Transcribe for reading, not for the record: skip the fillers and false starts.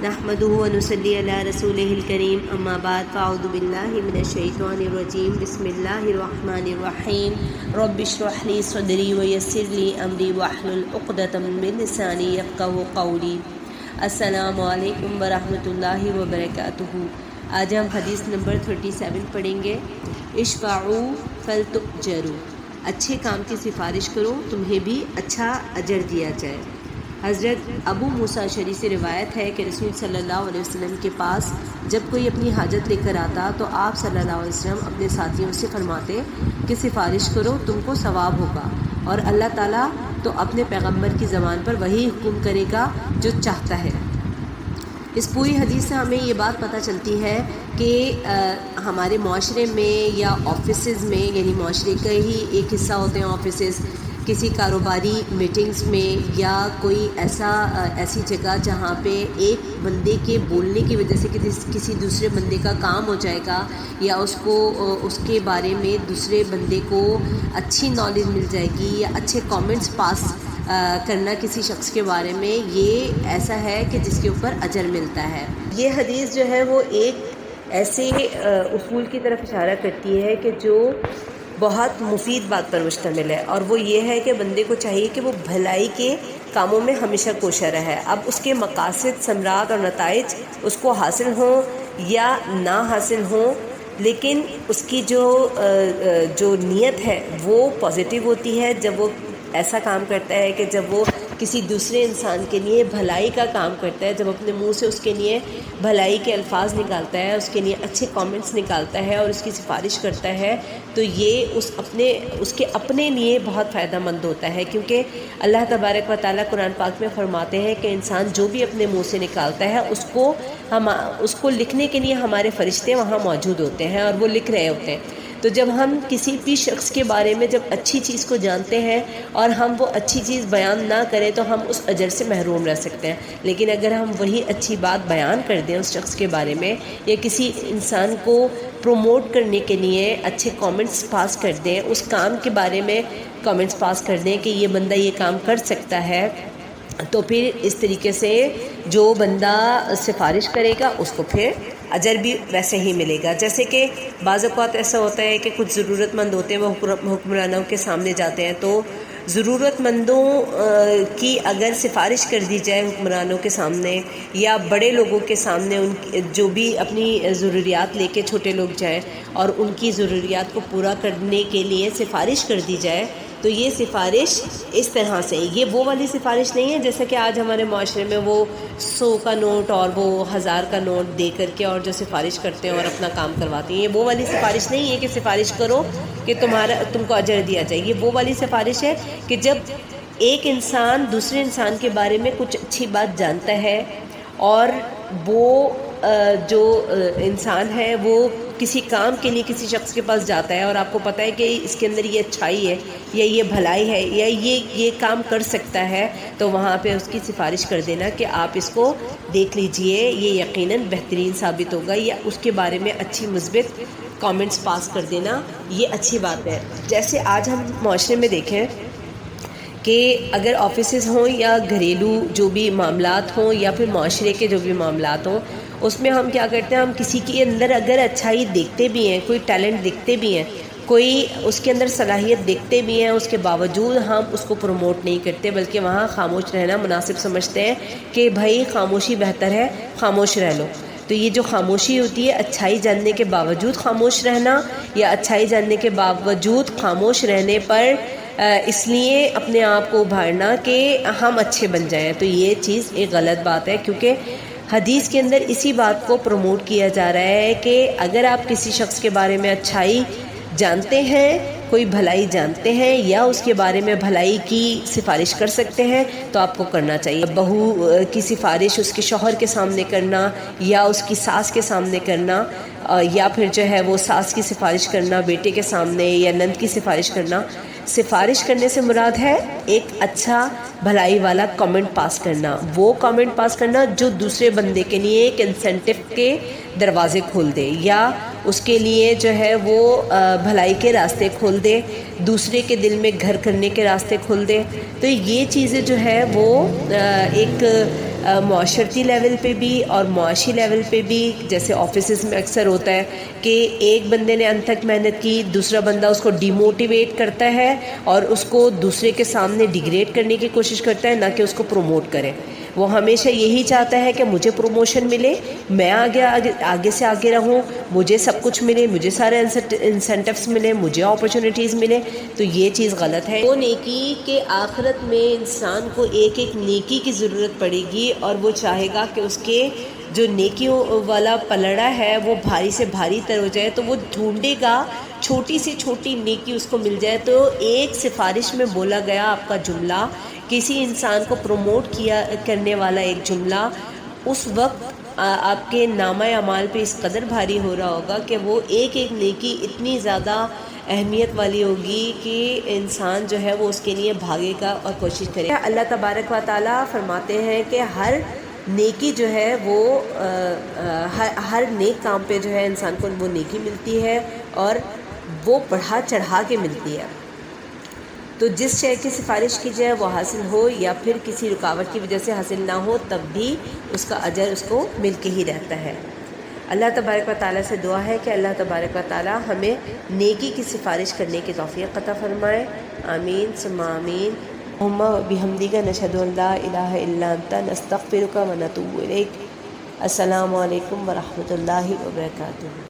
نحمده ونصلي على رسوله الكريم اما بعد فاعوذ بالله من الشيطان الرجيم بسم الله الرحمن الرحيم رب اشرح لي صدري ويسر لي امري واحلل عقدة من لساني يفقهوا قولي۔ السلام علیکم ورحمۃ اللہ وبرکاتہ۔ آج ہم حدیث نمبر 37 پڑھیں گے۔ اشفعوا فلتؤجروا، اچھے کام کی سفارش کرو تمہیں بھی اچھا اجر دیا جائے۔ حضرت ابو موسیٰ اشعری سے روایت ہے کہ رسول صلی اللہ علیہ وسلم کے پاس جب کوئی اپنی حاجت لے کر آتا تو آپ صلی اللہ علیہ وسلم اپنے ساتھیوں سے فرماتے کہ سفارش کرو تم کو ثواب ہوگا، اور اللہ تعالیٰ تو اپنے پیغمبر کی زبان پر وہی حکم کرے گا جو چاہتا ہے۔ اس پوری حدیث سے ہمیں یہ بات پتہ چلتی ہے کہ ہمارے معاشرے میں یا آفیسز میں، یعنی معاشرے کا ہی ایک حصہ ہوتے ہیں آفیسز، کسی کاروباری میٹنگز میں یا کوئی ایسی جگہ جہاں پہ ایک بندے کے بولنے کی وجہ سے کسی دوسرے بندے کا کام ہو جائے گا، یا اس کے بارے میں دوسرے بندے کو اچھی نالج مل جائے گی، یا اچھے کامنٹس پاس کرنا کسی شخص کے بارے میں، یہ ایسا ہے کہ جس کے اوپر اجر ملتا ہے۔ یہ حدیث جو ہے وہ ایک ایسے اصول کی طرف اشارہ کرتی ہے کہ جو بہت مفید بات پر مشتمل ہے، اور وہ یہ ہے کہ بندے کو چاہیے کہ وہ بھلائی کے کاموں میں ہمیشہ کوشاں رہے۔ اب اس کے مقاصد، ثمرات اور نتائج اس کو حاصل ہوں یا نہ حاصل ہوں، لیکن اس کی جو نیت ہے وہ پازیٹیو ہوتی ہے جب وہ ایسا کام کرتا ہے کہ جب وہ کسی دوسرے انسان کے لیے بھلائی کا کام کرتا ہے، جب اپنے منہ سے اس کے لیے بھلائی کے الفاظ نکالتا ہے، اس کے لیے اچھے کامنٹس نکالتا ہے اور اس کی سفارش کرتا ہے، تو یہ اس کے اپنے لیے بہت فائدہ مند ہوتا ہے، کیونکہ اللہ تبارک و تعالیٰ قرآن پاک میں فرماتے ہیں کہ انسان جو بھی اپنے منہ سے نکالتا ہے اس کو لکھنے کے لیے ہمارے فرشتے وہاں موجود ہوتے ہیں اور وہ لکھ رہے ہوتے ہیں۔ تو جب ہم کسی بھی شخص کے بارے میں جب اچھی چیز کو جانتے ہیں اور ہم وہ اچھی چیز بیان نہ کریں تو ہم اس اجر سے محروم رہ سکتے ہیں، لیکن اگر ہم وہی اچھی بات بیان کر دیں اس شخص کے بارے میں، یا کسی انسان کو پروموٹ کرنے کے لیے اچھے کامنٹس پاس کر دیں، اس کام کے بارے میں کامنٹس پاس کر دیں کہ یہ بندہ یہ کام کر سکتا ہے، تو پھر اس طریقے سے جو بندہ سفارش کرے گا اس کو پھر اجر بھی ویسے ہی ملے گا۔ جیسے کہ بعض اوقات ایسا ہوتا ہے کہ کچھ ضرورت مند ہوتے ہیں، وہ حکمرانوں کے سامنے جاتے ہیں، تو ضرورت مندوں کی اگر سفارش کر دی جائے حکمرانوں کے سامنے یا بڑے لوگوں کے سامنے، جو بھی اپنی ضروریات لے کے چھوٹے لوگ جائیں اور ان کی ضروریات کو پورا کرنے کے لیے سفارش کر دی جائے، تو یہ سفارش اس طرح سے، یہ وہ والی سفارش نہیں ہے جیسا کہ آج ہمارے معاشرے میں وہ 100 کا نوٹ اور وہ 1000 کا نوٹ دے کر کے اور جو سفارش کرتے ہیں اور اپنا کام کرواتے ہیں، یہ وہ والی سفارش نہیں ہے کہ سفارش کرو کہ تم کو اجر دیا جائے۔ یہ وہ والی سفارش ہے کہ جب ایک انسان دوسرے انسان کے بارے میں کچھ اچھی بات جانتا ہے اور وہ جو انسان ہے وہ کسی کام کے لیے کسی شخص کے پاس جاتا ہے اور آپ کو پتہ ہے کہ اس کے اندر یہ اچھائی ہے یا یہ بھلائی ہے یا یہ کام کر سکتا ہے، تو وہاں پہ اس کی سفارش کر دینا کہ آپ اس کو دیکھ لیجئے، یہ یقیناً بہترین ثابت ہوگا، یا اس کے بارے میں اچھی مثبت کامنٹس پاس کر دینا، یہ اچھی بات ہے۔ جیسے آج ہم معاشرے میں دیکھیں کہ اگر آفیسز ہوں یا گھریلو جو بھی معاملات ہوں یا پھر معاشرے کے جو بھی معاملات ہوں، اس میں ہم کیا کرتے ہیں، ہم کسی کے اندر اگر اچھائی دیکھتے بھی ہیں، کوئی ٹیلنٹ دیکھتے بھی ہیں، کوئی اس کے اندر صلاحیت دیکھتے بھی ہیں، اس کے باوجود ہم اس کو پروموٹ نہیں کرتے، بلکہ وہاں خاموش رہنا مناسب سمجھتے ہیں کہ بھائی خاموشی بہتر ہے، خاموش رہ لو۔ تو یہ جو خاموشی ہوتی ہے، اچھائی جاننے کے باوجود خاموش رہنا، یا اچھائی جاننے کے باوجود خاموش رہنے پر اس لیے اپنے آپ کو ابھارنا کہ ہم اچھے بن جائیں، تو یہ چیز ایک غلط بات ہے، کیونکہ حدیث کے اندر اسی بات کو پروموٹ کیا جا رہا ہے کہ اگر آپ کسی شخص کے بارے میں اچھائی جانتے ہیں، کوئی بھلائی جانتے ہیں یا اس کے بارے میں بھلائی کی سفارش کر سکتے ہیں تو آپ کو کرنا چاہیے۔ بہو کی سفارش اس کے شوہر کے سامنے کرنا یا اس کی ساس کے سامنے کرنا، یا پھر جو ہے وہ ساس کی سفارش کرنا بیٹے کے سامنے، یا نند کی سفارش کرنا، سفارش کرنے سے مراد ہے ایک اچھا بھلائی والا کامنٹ پاس کرنا، وہ کامنٹ پاس کرنا جو دوسرے بندے کے لیے ایک انسینٹو کے دروازے کھول دے، یا اس کے لیے جو ہے وہ بھلائی کے راستے کھول دے، دوسرے کے دل میں گھر کرنے کے راستے کھول دے۔ تو یہ چیزیں جو ہے وہ ایک معاشرتی لیول پہ بھی اور معاشی لیول پہ بھی، جیسے آفیسز میں اکثر ہوتا ہے کہ ایک بندے نے انتھک محنت کی، دوسرا بندہ اس کو ڈی موٹیویٹ کرتا ہے اور اس کو دوسرے کے سامنے ڈیگریڈ کرنے کی کوشش کرتا ہے، نہ کہ اس کو پروموٹ کرے۔ وہ ہمیشہ یہی چاہتا ہے کہ مجھے پروموشن ملے، میں آگے سے آگے رہوں، مجھے سب کچھ ملے، مجھے سارے انسینٹیوز ملے، مجھے اپرچونیٹیز ملے۔ تو یہ چیز غلط ہے۔ وہ نیکی کہ آخرت میں انسان کو ایک ایک نیکی کی ضرورت پڑے گی، اور وہ چاہے گا کہ اس کے جو نیکیوں والا پلڑا ہے وہ بھاری سے بھاری تر ہو جائے، تو وہ ڈھونڈے گا چھوٹی سے چھوٹی نیکی اس کو مل جائے۔ تو ایک سفارش میں بولا گیا آپ کا جملہ، کسی انسان کو پروموٹ کرنے والا ایک جملہ، اس وقت آپ کے نامہ اعمال پہ اس قدر بھاری ہو رہا ہوگا کہ وہ ایک ایک نیکی اتنی زیادہ اہمیت والی ہوگی کہ انسان جو ہے وہ اس کے لیے بھاگے گا اور کوشش کرے گا۔ اللہ تبارک و تعالیٰ فرماتے ہیں کہ ہر نیکی جو ہے وہ ہر نیک کام پہ جو ہے انسان کو وہ نیکی ملتی ہے، اور وہ بڑھا چڑھا کے ملتی ہے۔ تو جس شے کی سفارش کی جائے وہ حاصل ہو یا پھر کسی رکاوٹ کی وجہ سے حاصل نہ ہو، تب بھی اس کا اجر اس کو مل کے ہی رہتا ہے۔ اللہ تبارک و تعالیٰ سے دعا ہے کہ اللہ تبارک و تعالیٰ ہمیں نیکی کی سفارش کرنے کی توفیق عطا فرمائے۔ آمین ثم آمین۔ اللہم بحمدک نشہد ان لا الہ الا انت نستغفرک و نتوب الیک۔ السلام علیکم ورحمۃ اللہ وبرکاتہ۔